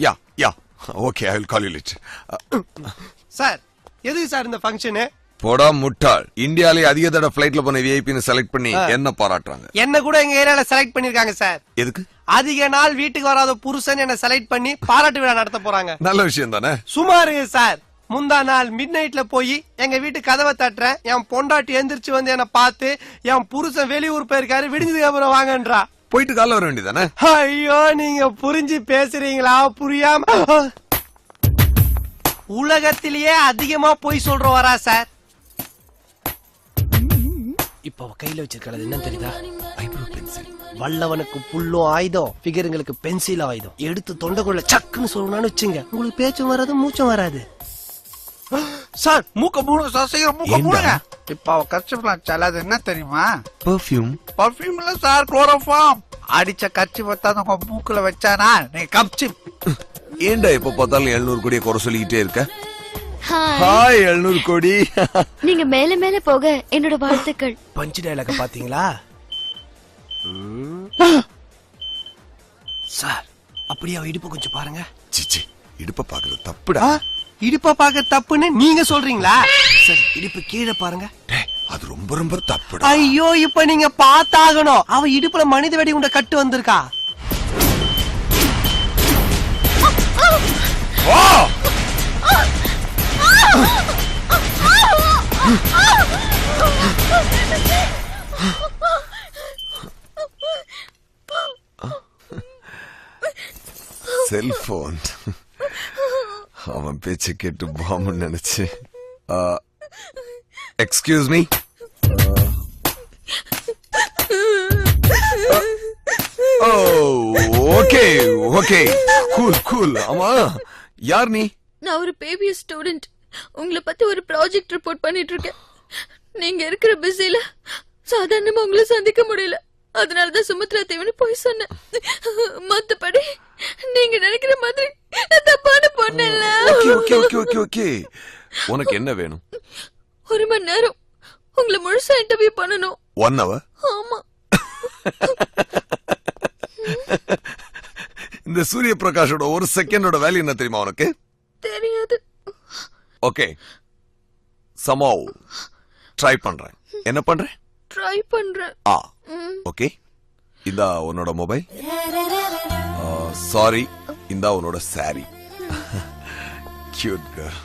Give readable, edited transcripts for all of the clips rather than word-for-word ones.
Yeah okay I will call you later. Sir எதுக்கு sir இந்த function? போடா முட்டாள், இந்தியாலே அதிக தடவை ஃளைட்ல போன விஐபின்னு செலக்ட் பண்ணி என்ன பாராட்டுறாங்க. என்ன கூட எங்க ஏரியால செலக்ட் பண்ணிருக்காங்க சார். எதுக்கு? அதிக நாள் வீட்டுக்கு வராத புருஷன் என்ன செலக்ட் பண்ணி பாராட்டு விழா நடத்த போறாங்க. நல்ல விஷயம் தானே. சுமாரு சார், முந்தா நாள் மிட் நைட்ல போய் எங்க வீட்டு கதவை தட்டுறேன். என் பொண்டாட்டி எந்திரிச்சு வந்து என்ன பார்த்து என் புருஷன் வெளியூர் போயிருக்காரு, விடிஞ்சதுக்கு அப்புறம் வாங்கன்றா. போயிட்டு காலைல வர வேண்டியதானே. ஐயோ நீங்க புரிஞ்சு பேசுறீங்களா புரியாம? உலகத்திலேயே அதிகமா பொய் சொல்ற வரா சார். இப்ப கையில வச்சிருக்கிறது என்ன தெரியுதா? Eyebrow pencil. வல்லவனுக்கு புல்லும் ஆயுதம், பிகருங்களுக்கு பென்சில் ஆயுதம். எடுத்து தொண்டைக்குள்ள சக்குன்னு சொல்லணும்னு வச்சுங்க, உங்களுக்கு பேச்சும் வராது மூச்சும் வராது. சார் மூக்க மூடுங்க சார், சீக்கிரம் மூக்க மூடுங்க. இப்ப அவ கர்ச்சிப்லாம் அது என்ன தெரியுமா? பெர்ஃப்யூம். பர்ஃபியூம் இல்ல சார், குளோரோஃபார்ம். அடிச்ச கர்ச்சி பத்தாத உங்க மூக்குல வச்சானா நீ கப்சி. ஏண்டா எப்ப பார்த்தாலும் 700 கோடியை குறை சொல்லிக்கிட்டே இருக்க? ஹாய் 700 கோடி. நீங்க மேல மேல போக என்னோட வாழ்த்துக்கள். பஞ்ச் டயலாக பாத்தீங்களா சார்? அப்படியே இடுப்பு கொஞ்சம் பாருங்க. சிச்சி, இடுப்ப பாக்குறது தப்புடா. இடுப்ப பாக்க தப்புன்னு நீங்க சொல்றீங்களா? சரி இடுப்பு கீழே பாருங்க. அது ரொம்ப ரொம்ப தப்புடா. ஐயோ இப்ப நீங்க பாத்தாகணும். அவ இடுப்புல மனித வெடி உண்ட கட்டு வந்திருக்கா. செல்போன். அவன் பேச்ச கேட்டு பாம்பு நினைச்சு. Excuse me. Okay okay cool cool. ஆமா யார் நீ? நான் ஒரு பேபி ஸ்டூடெண்ட். உங்களை பத்தி ஒரு ப்ராஜெக்ட் ரிப்போர்ட் பண்ணிட்டு இருக்கேன். நீங்க இருக்கிற பிஸில சாதாரணமா உங்களை சந்திக்க முடியல. அதனாலதான் சுமித்ரா தேவனு போய் சொன்னேன். மத்தபடி நீங்க நினைக்கிற மாதிரி தப்பான பொண்ணு இல்ல. Okay okay okay okay. உனக்கு என்ன வேணும்? 1 மணி நேரம் உங்களை முழுசா இன்டர்வியூ பண்ணணும். 1 hour? ஆமா. இந்த சூரிய பிரகாஷோட ஒரு செகண்டோட வேல்யூ என்ன தெரியுமா உனக்கு? தெரியாது. ஓகே சமோ ட்ரை பண்றேன். என்ன பண்றேன்? ட்ரை பண்றேன். ஓகே இந்தா உன்னோட மொபைல். சாரி இந்தா உன்னோட சாரி. Cute girl.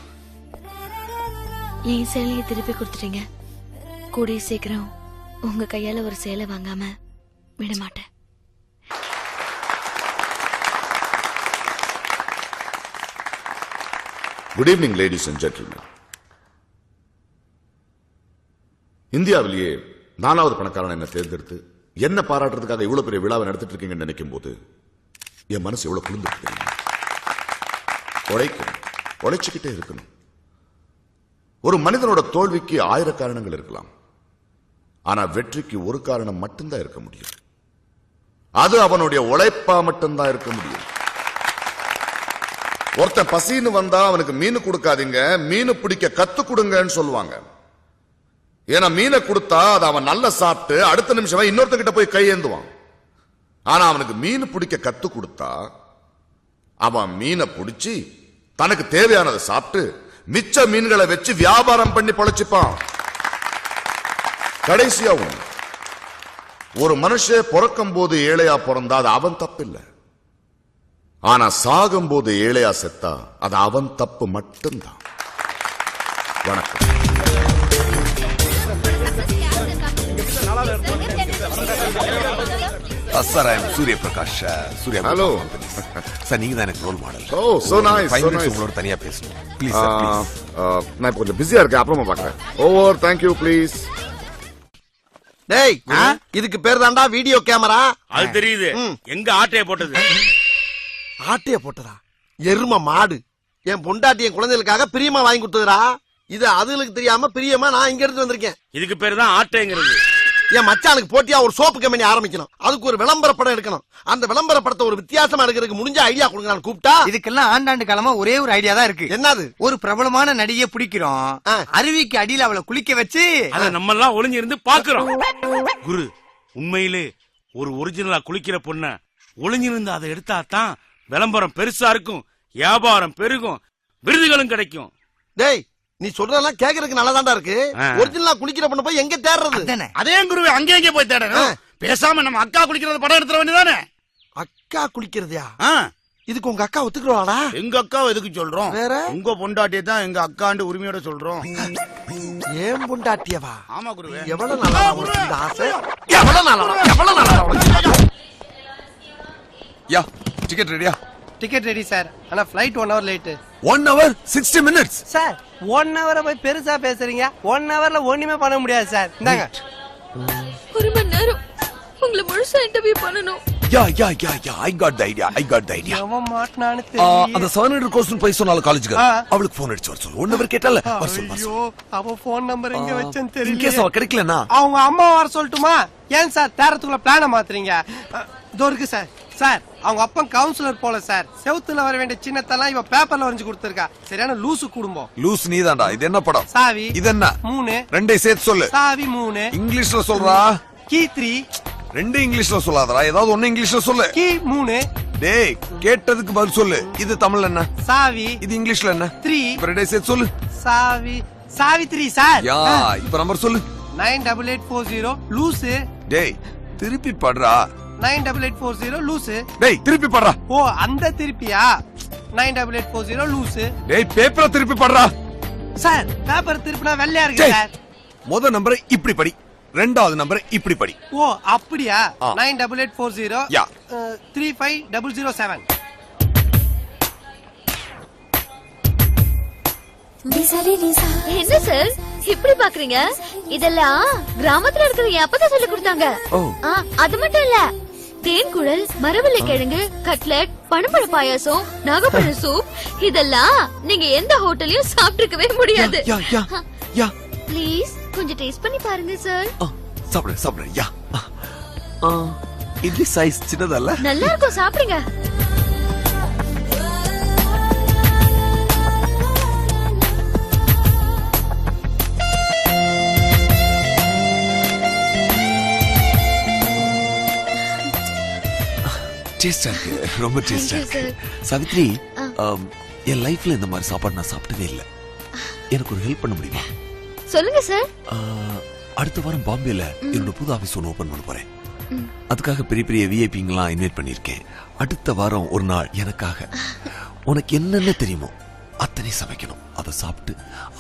என் சேலையை திருப்பி கொடுத்துட்டீங்க. கூடிய சீக்கிரம் உங்க கையால ஒரு சேலை வாங்காம விட மாட்டேன். Good evening ladies and gentlemen. இந்தியாவிலேயே 4வது பணக்காரன் என்ன தேர்ந்தெடுத்து என்ன பாராட்டுறதுக்காக இவ்வளவு பெரிய விழாவை நடத்திட்டு இருக்கீங்கன்னு நினைக்கும் போது என் மனசு எவ்வளவு குளிர்ந்து. உழைக்கணும், உழைச்சுக்கிட்டே இருக்கணும். ஒரு மனிதனோட தோல்விக்கு 1000 காரணங்கள் இருக்கலாம். ஆனா வெற்றிக்கு ஒரு காரணம் மட்டும்தான் இருக்க முடியும். அது அவனுடைய உழைப்பா மட்டும்தான் இருக்க முடியும். ஒருத்தன் பசின்னு வந்தா அவனுக்கு மீன் கொடுக்காதீங்க, மீன் பிடிக்க கத்து கொடுங்கன்னு சொல்லுவாங்க. ஏன்னா மீனை கொடுத்தா அதை அவன் நல்லா சாப்பிட்டு அடுத்த நிமிஷம் இன்னொருத்தங்கிட்ட போய் கையேந்துவான். ஆனா அவனுக்கு மீன் பிடிக்க கத்து கொடுத்தா அவன் மீனை பிடிச்சி தனக்கு தேவையானதை சாப்பிட்டு மிச்ச மீன்களை வச்சு வியாபாரம் பண்ணி பொழைச்சிப்பான். கடைசியா ஒரு மனுஷன் பிறக்கும் போது ஏழையா பிறந்தா அது அவன் தப்பு இல்லை. ஆனா சாகும் போது ஏழையா செத்தா அது அவன் தப்பு மட்டும்தான். வணக்கம். Sir I am Surya Prakash. Surya. Hello sir, நீங்க தான் எனக்கு ரோல் மாடல். ஓ சோ நைஸ். உங்களோட தனியா பேசணும் ப்ளீஸ். நான் கொஞ்சம் பிஸியா இருக்கேன், அப்புறமா பார்க்கறேன். ஓவர். Thank you please. டேய் இதுக்கு பேர் தான்டா வீடியோ கேமரா. அது தெரியுது. எங்க ஆட்டைய போட்டது? ஆட்டைய போட்டதா? எரும மாடு. என் பொண்டாட்டி என் குழந்தைகளுக்காக பிரியமா வாங்கி கொடுத்ததுடா. இது அதுகளுக்கு தெரியாம பிரியமா நான் இங்க எடுத்து வந்திருக்கேன். இதுக்கு பேரு தான் ஆட்டைங்கிறது. என் மச்சானுக்கு போட்டியா ஒரு சோப்பு கம்பெனி ஆரம்பிக்கணும். அதுக்கு ஒரு விளம்பர படம் எடுக்கணும். அந்த விளம்பர படத்தை ஒரு வித்தியாசமா எடுக்கிறதுக்கு முடிஞ்ச ஐடியா கொடுங்கன்னு கூப்பிட்டா இதுக்கெல்லாம் ஆண்டாண்டு காலமா ஒரே ஒரு ஐடியா தான் இருக்கு. என்னது? ஒரு பிரபலமான நடிகை பிடிக்கிறோம், அருவிக்கு அடியில அவளை குளிக்க வச்சு அத நம்ம எல்லாம் ஒளிஞ்சிருந்து பாக்குறோம். குரு, உண்மையிலே ஒரு ஒரிஜினலா குளிக்கிற பொண்ண ஒளிஞ்சிருந்து அதை எடுத்தா தான் விளம்பரம் பெருசா இருக்கும், வியாபாரம் பெருகும், விருதுகளும் கிடைக்கும். டேய் நீ சொல்றதெல்லாம் கேக்குறதுக்கு நல்லாதான்டா இருக்கு. ஒரிஜினலா குளிக்கிற பொண்ணு போய் எங்க தேடுறது? அதே குருவே அங்கே எங்கே போய் தேடணும்? பேசாம நம்ம அக்கா குளிக்கிறது படம் எடுத்துற வேண்டியதானே? அக்கா குளிக்கிறதா? இதுக்கு உங்க அக்கா ஒத்துக்குறாளா? எங்க அக்காவை எதுக்கு சொல்றோம்? வேற உங்க பொண்டாட்டியை தான் எங்க அக்காண்டு உரிமையோட சொல்றோம். ஏன் பொண்டாட்டியவா? ஆமா குருவே. எவ்வளவு நாளா உனக்கு இந்த ஆசை? எவ்வளவு நாளா உனக்கு? யா டிக்கெட் ரெடியா? Ticket ready sir. ஆனா flight 1 hour late. 1 hour 60 minutes. Sir 1 hour போய் பெருசா பேசுறீங்க. 1 hourல ஒண்ணுமே பண்ண முடியாது சார். இந்தாங்க. 1 மணி நேரம் உங்களை முழுசா இன்டர்வியூ பண்ணணும். யா I got the idea. அவன் மாட்டனானு அந்த 700 question போய் சொன்னால காலேஜ்க்கு அவளுக்கு ஃபோன் அடிச்சு வர சொல்லு. 1 hour கேட்டல வர சொல்லு. ஐயோ அவ ஃபோன் நம்பர் எங்க வச்சேன்னு தெரியல. இன்கேஸ் அவ கிடைக்கலனா அவங்க அம்மா வர சொல்லட்டுமா? ஏன் சார் தேரத்துக்குள்ள பிளான மாத்துறீங்க? இதோ இருக்கு சார். சார் அவங்க அப்பன் கவுன்சிலர் போல சார். செவுத்துல வர வேண்டிய சின்னத்தெல்லாம் இவ பேப்பர்ல வரைஞ்சு கொடுத்திருக்கா. சரியான லூசு குடும்பம். லூஸ் நீதான்டா. இது என்ன படம்? சாவி. இது என்ன? 3. ரெண்டே சேர்த்து சொல்லு. சாவி 3. இங்கிலீஷ்ல சொல்றா. கீ 3. ரெண்டு இங்கிலீஷ்ல சொல்லாதடா. ஏதாவது ஒண்ணு இங்கிலீஷ்ல சொல்லு. கீ 3. டேய் கேட்டதுக்கு பதில் சொல்லு. இது தமிழ்ல என்ன? சாவி. இது இங்கிலீஷ்ல என்ன? 3. இப்ப ரெண்டே சேர்த்து சொல்லு. சாவி 3 சார். யா இப்ப நம்பர் சொல்லு. 98840 லூசு. டேய் திருப்பி படுறா. 98840 லூசு. டேய் திருப்பி படுறா. ஓ அந்த திருப்பியா? 98840 லூசு. டேய் பேப்பரை திருப்பி படுறா. சார் பேப்பர் திருப்பினா வெள்ளையா இருக்கு டேய், சார். முத நம்பரை இப்படி படி, ரெண்டாவது நம்பரை இப்படி படி. ஓ அப்படியா? ஆ. 98840 யா. 35007. என்ன சார் இப்படி பாக்குறீங்க? இதெல்லாம் கிராமத்துல இருக்கிற என் அப்பதான் சொல்லி கொடுத்தாங்க. அது மட்டும் இல்ல, தேன்குழல், மரவள்ளி கிழங்கு, கட்லெட், பனம்பழ பாயாசம், நாகப்பழ சூப் இதெல்லாம் நீங்க எந்த ஹோட்டலையும் சாப்பிட்டுருக்கவே முடியாது. யா ப்ளீஸ் கொஞ்சம் டேஸ்ட் பண்ணி பாருங்க சார். சாப்பிடு யா. இது சைஸ் சின்னதல்ல. நல்லா இருக்கும், சாப்பிடுங்க. டேஸ்டா இருக்கு, ரொம்ப டேஸ்டா இருக்கு. சாவித்ரி, என் லைஃப்ல இந்த மாதிரி சாப்பாடு நான் சாப்பிட்டதே இல்ல. எனக்கு ஒரு ஹெல்ப் பண்ண முடியுமா? சொல்லுங்க சார். அடுத்த வாரம் பாம்பேல என்னோட புது ஆபீஸ் ஒன்று ஓபன் பண்ண போறேன். அதுக்காக பெரிய பெரிய விஐபிங்கெல்லாம் இன்வைட் பண்ணிருக்கேன். அடுத்த வாரம் ஒரு நாள் எனக்காக உனக்கு என்னென்ன தெரியுமோ அத்தனை சமைக்கணும். அதை சாப்பிட்டு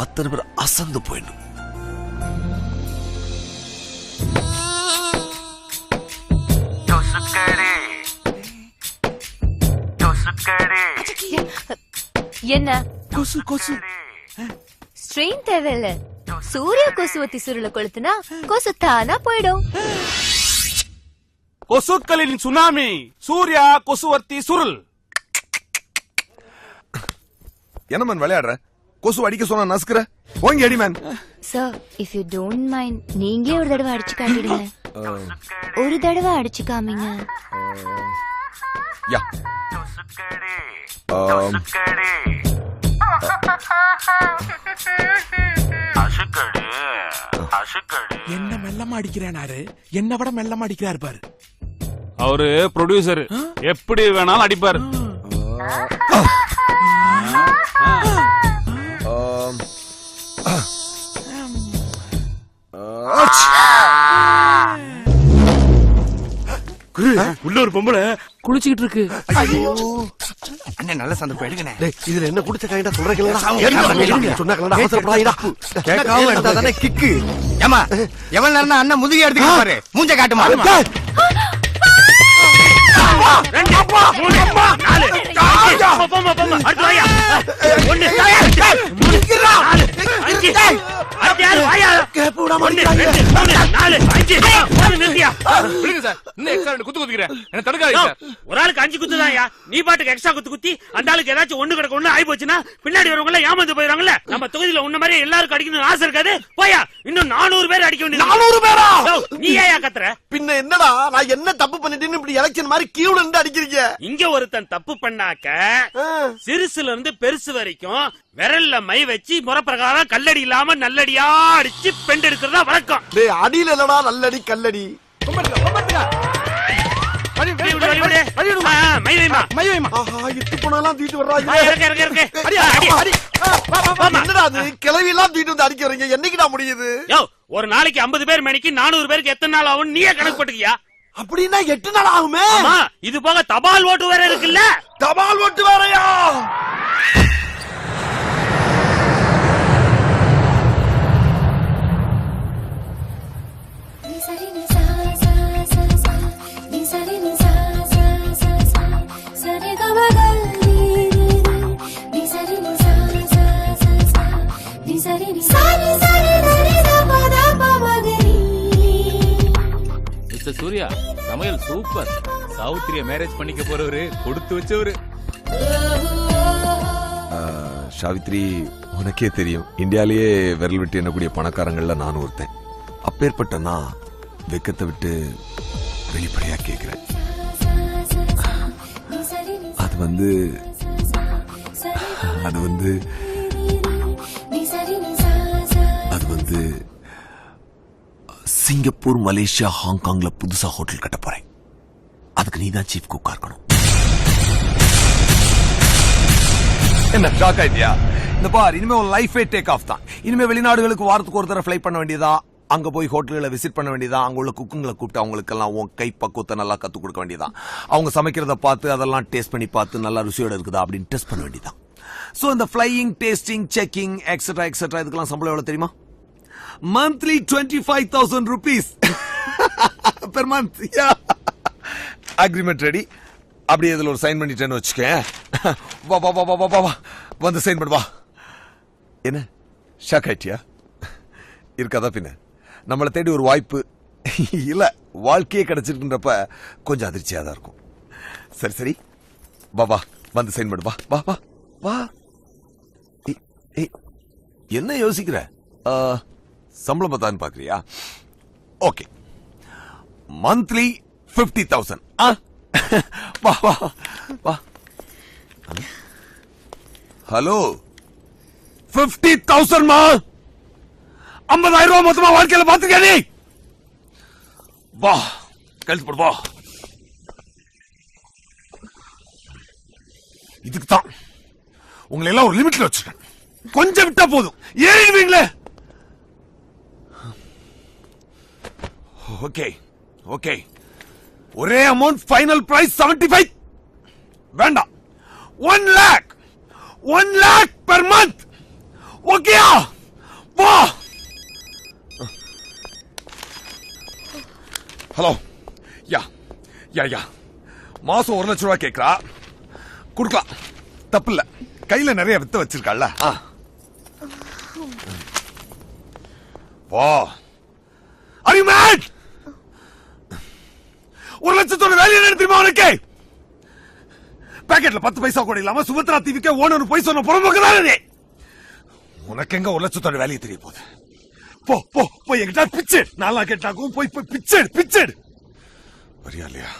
அத்தனை பேர் அசந்து போயிடணும். என்ன கொசு கொசு ஸ்ட்ரெயின் தேவையில்ல. சூரிய கொசுவத்தி சுருள கொளுத்துனா கொசு தானா போயிடும். கொசுக்களின் சுனாமி, சூர்யா கொசுவர்த்தி சுருள். என்ன மேன் விளையாடுற? கொசு அடிக்க சொன்னா நசுக்குற. ஓங்கி அடி man. Sir if you don't mind நீங்களே ஒரு தடவை அடிச்சு காட்டிடுங்க. ஒரு தடவை அடிச்சு காமிங்க. யா என்ன மெல்லமா அடிக்கிறாரு, என்ன விட மெல்லமா அடிக்கிறாரு பாரு. அவரு ப்ரொடியூசர், எப்படி வேணாலும் அடிப்பாரு. உள்ள ஒரு பொம்பளை குளிச்சுக்கிட்டு இருக்கு. அண்ணே நல்ல சந்தர்ப்பம் எடுங்கண்ணே. டேய் இதுல என்ன குடிச்ச கைடா சொல்றீங்களா? சொன்னாங்களா அவசரப்படாதீடா. கேட்காம எடுத்தா தானே கிக்கு. ஏமா எவ்வளவு நேரம் அண்ணன் முதுகி எடுத்துக்கிட்டு பாரு. மூஞ்ச காட்டுமா. ஒரு ஆளுக்கு 5 குத்து தான். நீ பாட்டுக்கு எக்ஸ்ட்ரா குத்து குத்தி அந்த ஆளுக்கு ஏதாச்சும் ஒண்ணு கிடக்கு ஒண்ணு ஆயி போச்சுன்னா பின்னாடி வரவங்க எல்லாம் ஏமாந்து போயிடுவாங்கல்ல. நம்ம தொகுதியில உன்ன மாதிரி எல்லாருக்கும் அடிக்கணும்னு ஆசை இருக்காது. போயா இன்னும் 400 பேர் அடிக்க வேண்டியது. 400 பேரா? நீ ஏன் கத்துற? பின்ன என்னடா நான் என்ன தப்பு பண்ணிட்டேன்னு இப்படி எலெக்ஷன் மாதிரி கியூல இருந்து அடிக்கிறீங்க? இங்க ஒருத்தன் தப்பு பண்ணாக்க சிறுசுல இருந்து பெருசு வரைக்கும் விரல்ல மை வச்சு முறைப்பிரகாரம் கல்லடி இல்லாம நல்லடியா அடிச்சு பெண் எடுக்கிறதா வழக்கம். டேய் அடியில இல்லடா நல்லடி கல்லடி. மை வைமா. ஆஹா, இட்டு போனாலாம் தூக்கிட்டு வர்றாங்க. இருக்கு. அடி, அடி, அடி. என்னடா அது கிளவி எல்லாம் தூக்கிட்டு வந்து அடிக்க வரீங்க? என்னைக்குடா முடியுது? யோ, ஒரு நாளைக்கு 50 பேர் மேனிக்கு 400 பேருக்கு எத்தனை நாள் ஆகும் நீயே கணக்கு போட்டுக்கியா? அப்படின்னா 8 நாள் ஆகுமே. ஆமா, இது போக தபால் ஓட்டு வேற இருக்குல்ல. தபால் ஓட்டு வேறயா? மிஸ்டர் சூர்யா, சமையல் சூப்பர். சௌத்ரிய மேரேஜ் பண்ணிக்க போறவரு கொடுத்து வச்சவரு. சாவித்ரி, உனக்கே தெரியும், இந்தியாலேயே விரல் விட்டு எண்ணக்கூடிய பணக்காரங்கள்ல நானும் ஒருத்தன். அப்பேற்பட்ட நான் வெக்கத்தை விட்டு வெளிப்படையா கேட்கிறேன். அது வந்து சிங்கப்பூர், மலேசியா, ஹாங்காங்ல புதுசா ஹோட்டல் கட்ட போறேன். அதுக்கு நீதான் சீஃப் குக்கா இருக்கணும். என்ன ஷாக் ஆயிட்டியா? இந்த பார், இனிமே உன் லைஃபே டேக் ஆஃப் தான். இனிமே வெளிநாடுகளுக்கு வாரத்துக்கு ஒரு தடவை ஃப்ளை பண்ண வேண்டியதா, அங்க போய் ஹோட்டல்களை விசிட் பண்ண வேண்டியதா, அங்க உள்ள குக்குங்களை கூப்பிட்டு அவங்களுக்கு எல்லாம் உன் கை பக்குவத்தை நல்லா கத்து கொடுக்க வேண்டியதான். அவங்க சமைக்கிறத பார்த்து அதெல்லாம் டேஸ்ட் பண்ணி பார்த்து நல்லா ருசியோட இருக்குதா அப்படின்னு டெஸ்ட் பண்ண வேண்டியதான். சோ இந்த flying, tasting, checking etcetera etcetera இதுக்கெல்லாம் சம்பளம் எவ்வளவு தெரியுமா? Monthly 25,000 rupees per month. Agreement ready. அப்படியே இதுல ஒரு சைன் பண்ணிட்டேன்னு வச்சுக்க. வா வா வா வா வா, வந்து சைன் பண்ணு வா. என்ன ஷாக் ஆயிட்டியா? இருக்காதா பின்ன? நம்மளை தேடி ஒரு வாய்ப்பு இல்ல, வாழ்க்கையே கிடைச்சிருக்குன்றப்ப கொஞ்சம் அதிர்ச்சியா தான் இருக்கும். சரி சரி, வா வா, வந்து சைன் பண்ணு வா வா வா வா. என்ன யோசிக்கிற? சம்பளம் பார்த்தான்னு பாக்குறியா? Okay, monthly 50,000. வா வா வா. ஹலோ, 50,000 மா? 50,000 ரூபாய் மொத்தமா வாழ்க்கையில பாத்துக்க நீ. வா, கழுத்து போடு வா. இதுக்கு தான் உங்களை எல்லாம் ஒரு லிமிட்ல வச்சிருக்கேன். கொஞ்சம் விட்டா போதும் ஏறிடுவீங்களே. ஓகே ஓகே, ஒரே அமௌண்ட், ஃபைனல் பிரைஸ் 75. வேண்டாம், 1 lakh. 1 lakh per month. ஓகேயா? வா. ஹலோ, யா யா யா, மாசம் 1 லட்சம் ரூபாய் கேட்கறா. கொடுக்கலாம், தப்பு இல்ல. கையில நிறைய வித்த வச்சிருக்காள். வா. Are you mad? 1 லட்சத்தோட வேல்யூ என்ன தெரியுமா உனக்கு? பாக்கெட்ல 10 பைசா கூட இல்லாம சுபத்ரா டிவிக்கு ஓனர் போய் சொன்ன புறம்போக்குதானே. உனக்கு எங்க 1 லட்சத்தோட வேல்யூ தெரிய போகுது? போ போ போய் எங்கிட்ட பிச்சு, நாளா கேட்டாக்கும் போய் போய் பிச்சு வரியா இல்லையா?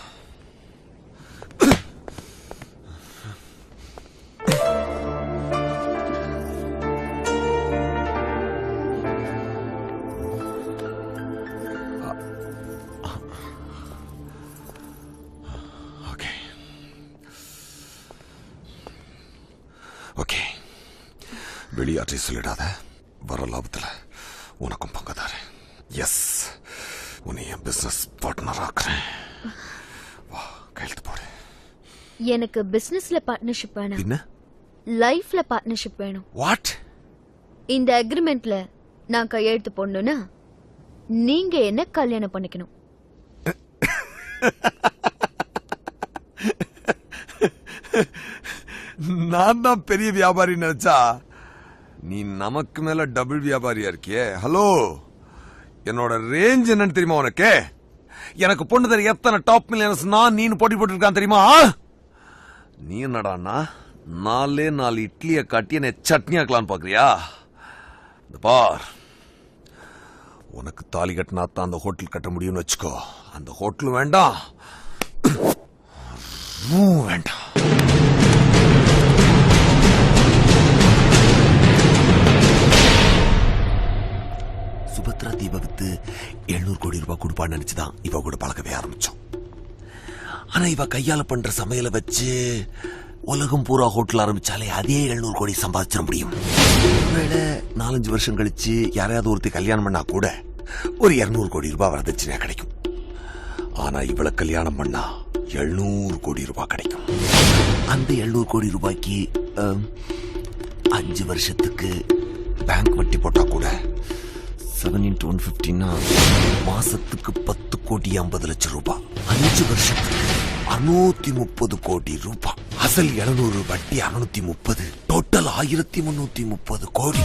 ஓகே, வெளியாற்றி சொல்லிடாத. வர லாபத்துல உனக்கும் பங்கதாரு. எஸ், உன்னை என் பிசினஸ் பார்ட்னர் ஆக்குறேன். வா, கையெழுத்து போடு. எனக்கு பிசினஸ்ல பார்ட்னர்ஷிப் வேணும். என்ன? லைஃப்ல பார்ட்னர்ஷிப் வேணும். வாட்? இந்த அக்ரிமெண்ட்ல நான் கையெழுத்து போடணும்னா நீங்க என்ன கல்யாணம் பண்ணிக்கணும். நான் தான் பெரிய வியாபாரி நினைச்சா நீ நமக்கு மேல டபுள் வியாபாரியா இருக்கியே. ஹலோ, என்னோட ரேஞ்ச் என்னன்னு தெரியுமா உனக்கு? எனக்கு பொண்ணு தெரிய எத்தனை டாப் மில்லியனர்ஸ் நான் நீ போட்டி போட்டுருக்கான் தெரியுமா? நீ என்னடான்னா 4 இட்லியை காட்டி என்ன சட்னி ஆக்கலான்னு பாக்குறியா? இந்த பார், உனக்கு தாலி கட்டினா தான் அந்த ஹோட்டல் கட்ட முடியும்னு வச்சுக்கோ. அந்த ஹோட்டலும் வேண்டாம், வேண்டாம். சுபத்ரா தீப வித்து 700 கோடி ரூபாய் கொடுப்பான்னு நினைச்சுதான் இவ கூட பழக்கவே ஆரம்பிச்சோம். ஆனா இவ கையால பண்ற சமையலை வச்சு உலகம் பூரா ஹோட்டல் ஆரம்பிச்சாலே அதே 700 கோடி சம்பாதிச்சிட முடியும். ஒருவேளை 4-5 வருஷம் கழிச்சு யாரையாவது ஒருத்தி கல்யாணம் பண்ணா கூட ஒரு 200 கோடி ரூபாய் வரதட்சணையா கிடைக்கும். ஆனா இவளை கல்யாணம் பண்ணா 700 கோடி ரூபாய் கிடைக்கும். அந்த 700 கோடி ரூபாய்க்கு 5 வருஷத்துக்கு பேங்க் வட்டி போட்டா கூட 7 into 150 மாசத்துக்கு 10 கோடி 50 லட்சம் ரூபாய். 5 வருஷத்துக்கு 630 கோடி ரூபாய். அசல் 700, வட்டி 630, டோட்டல் 1330 கோடி.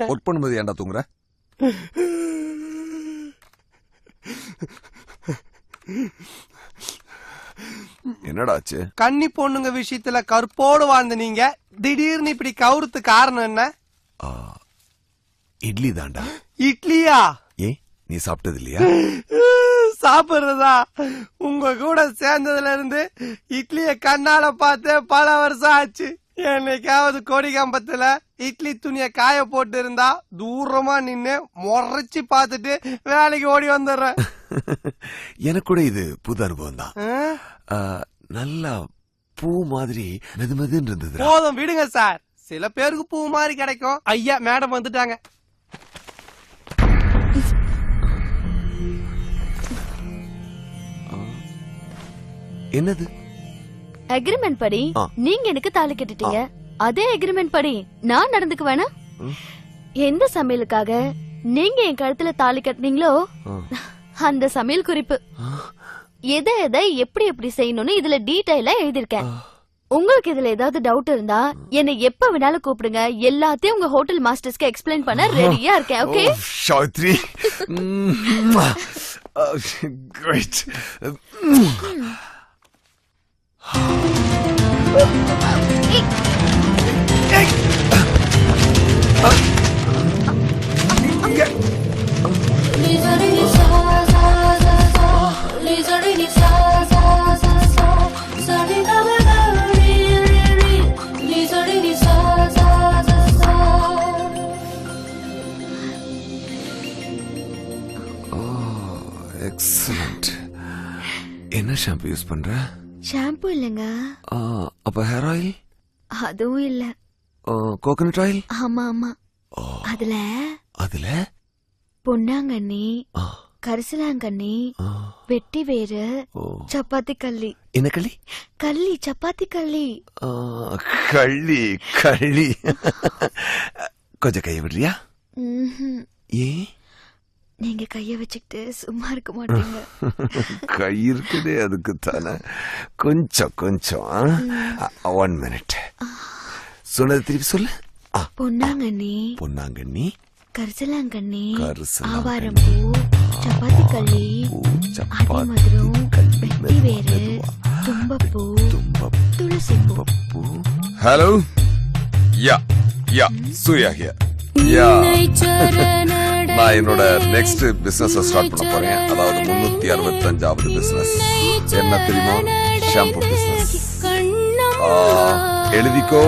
ஒர்க் பண்ணும்போது ஏன்டா தூங்குற? என்னடா ஆச்சு? கன்னி பொண்ணுங்க விஷயத்துல கற்போடு வாழ்ந்த நீங்க திடீர்னு இப்படி கவுரத்து காரணம் என்ன? இட்லி தாண்டா. இட்லியா? ஏ நீ சாப்பிட்டது இல்லையா? சாப்பிடுறதா? உங்க கூட சேர்ந்ததுல இருந்து இட்லிய கண்ணால பார்த்து பல வருஷம் ஆச்சு. என்னைக்காவது கொடி கம்பத்துல இட்லி துணிய காய போட்டு இருந்தா தூரமா நின்னு முறைச்சு பாத்துட்டு வேலைக்கு ஓடி வந்துடுறேன். எனக்கு கூட இது புது அனுபவம் தான். நல்லா பூ மாதிரி மெதுமெதுன்னு இருந்தது. போதும் விடுங்க சார், சில பேருக்கு பூ மாதிரி கிடைக்கும். ஐயா மேடம் வந்துட்டாங்க. என்னது? அக்ரிமெண்ட் படி நீங்க எனக்கு தாலி கட்டிட்டீங்க. அதே அக்ரிமெண்ட் படி நான் நடந்துக்க வேணா? எந்த சமையலுக்காக நீங்க என் கழுத்துல தாலி கட்டினீங்களோ அந்த சமையல் குறிப்பு எதை எதை எப்படி எப்படி செய்யணும்னு இதுல டீடைலா எழுதிருக்கேன். உங்களுக்கு இதுல ஏதாவது டவுட் இருந்தா என்னை எப்ப வேணாலும் கூப்பிடுங்க. எல்லாத்தையும் உங்க ஹோட்டல் மாஸ்டர்ஸ்க்கு எக்ஸ்பிளைன் பண்ண ரெடியா இருக்கேன். ஓகே சாவித்ரி? கிரேட். எக்ஸலென்ட். என்ன ஷாம்பு யூஸ் பண்ற? ஷாம்பு இல்லங்க. அப்ப ஹேர் ஆயில்? அதுவும் இல்ல. Coconut oil? ஆமா ஆமா. அதுல பொன்னாங்கண்ணி, கரிசலாங்கண்ணி, வெட்டி வேறு, சப்பாத்தி கள்ளி. என்ன கள்ளி? கள்ளி, சப்பாத்தி கள்ளி. கள்ளி கள்ளி. கொஞ்சம் கைய விடுறியா? ஏ நீங்க கைய வச்சுக்கிட்டு சும்மா இருக்க மாட்டீங்க. கை இருக்குதே அதுக்கு தானே. கொஞ்சம் கொஞ்சம். 1 மினிட். சொன்னது திருப்பி சொல்லு. பொன்னாங்கண்ணி, பொன்னாங்கண்ணி, கரிசலாங்கண்ணி, கரிசலாங்கண்ணி, ஆவாரம் பூ, சப்பாத்தி கள்ளி, மதுரம், வெட்டி வேறு, தும்பப்பூ, துளசி பூ. Hello. Yeah yeah Surya here. Yeah நான் என்னோட நெக்ஸ்ட் பிசினஸ் ஸ்டார்ட் பண்ண போறேன். அதாவது 365வது பிசினஸ். என்ன தெரியுமா? Shampoo business. எழுதிக்கோ.